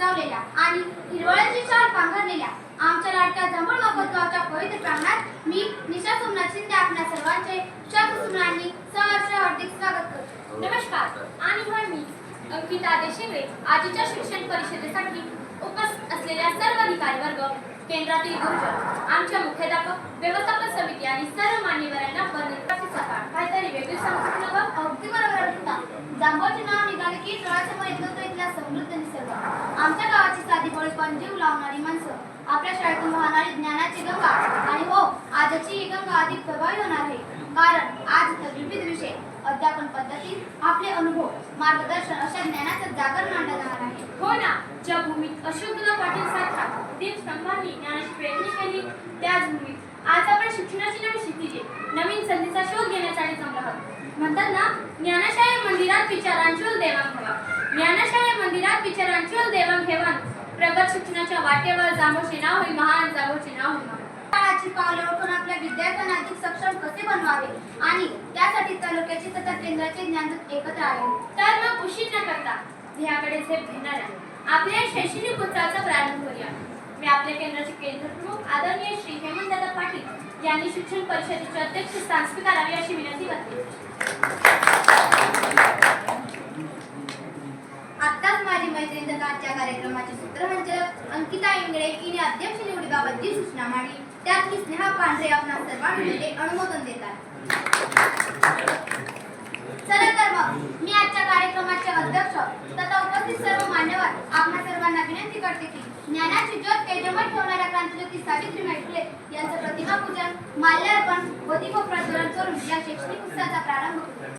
सावलेल्या आणि हिरवळीची शाल पांघरलेल्या आमच्या लाडक्या जांभूळ गावच्या पवित्र प्रांगणात मी निशा सोमनाथ शिंदे आपल्या सर्वांचे शुभेच्छांनी सहर्ष हार्दिक स्वागत करतो। नमस्कार आणि मी अंकिता देशेगळे आजच्या शिक्षण परिषदेसाठी उपस्थित असलेल्या सर्व अधिकारी वर्ग, केंद्रातील गुरुजन, आमच्या मुख्याध्यापक, व्यवस्थापन समिती आणि सर्व मान्यवरांना सकाळ काहीतरी वेगळी सांगू नका। अगदी बरोबर अंकिता, जांभूळचे नाव निघाले की डोळ्यासमोर येतो इथला समृद्ध निसर्ग, आमच्या गावाची साधी भोळी पण जीव लावणारी माणसं, आपल्या शाळेतून वाहणारी ज्ञानाची गंगा आणि हो आजची ही गंगा अधिक प्रभावी होणार आहे कारण आज इथं विविध विषय, अध्यापन पद्धती, आपले अनुभव, मार्गदर्शन अशा ज्ञानाचं जागर मांडलं जाणार आहे। हो ना, ज्या भूमीत अशोकदादा पाटील सारख्या दीपस्तंभांनी ज्ञानाची प्रेरणा केली त्याच भूमीत आज आपण शिक्षणाची नवी क्षितिजे, नवीन संधीचा शोध घेण्यासाठी जमलो आहोत। म्हणतात ना, ज्ञानशाळे मंदिरात विचारांची देवाणघेवाण, ज्ञानशाळे मंदिरात विचारांची देवाणघेवाण, प्रगत शिक्षणाच्या वाटेवर जांभूळचे नाव होई महान, जांभूळचे नाव होई महान। काळाची पावले ओळखून आपल्या विद्यार्थ्यांना अधिक सक्षम कसे बनवावे आणि त्यासाठी तालुक्याचे तथा केंद्राचे ज्ञानदूत एकत्र आले। तर मग उशीर न करता ध्येयाकडे झेप घेणाऱ्या आपल्या शैक्षणिक उत्सवाचा प्रारंभ करूया। मी आपल्या केंद्राचे केंद्रप्रमुख आदरणीय श्री हेमंतदादा पाटील यांनी शिक्षण परिषदेचे अध्यक्ष स्थान स्वीकारावे अशी विनंती करते। आत्ताच माझी मैत्रीण तथा आजच्या कार्यक्रमाचे सूत्रसंचालक अंकिता इंगळे हिने अध्यक्ष निवडीबाबत जी सूचना मांडली त्यात मी स्नेहा पांढरे आपणा सर्वांमध्ये अनुमोदन देतात। चला तर मग मी आजच्या कार्यक्रमाचे अध्यक्ष तथा उपस्थित सर्व मान्यवर आपणा सर्वांना विनंती करते की ज्ञानाची ज्योत तेजोमय ठेवणाऱ्या क्रांतिज्योती सावित्रीबाई फुले यांचं प्रतिमापूजन, माल्यार्पण व दीपप्रज्वलन करून या शैक्षणिक उत्सवाचा प्रारंभ करू।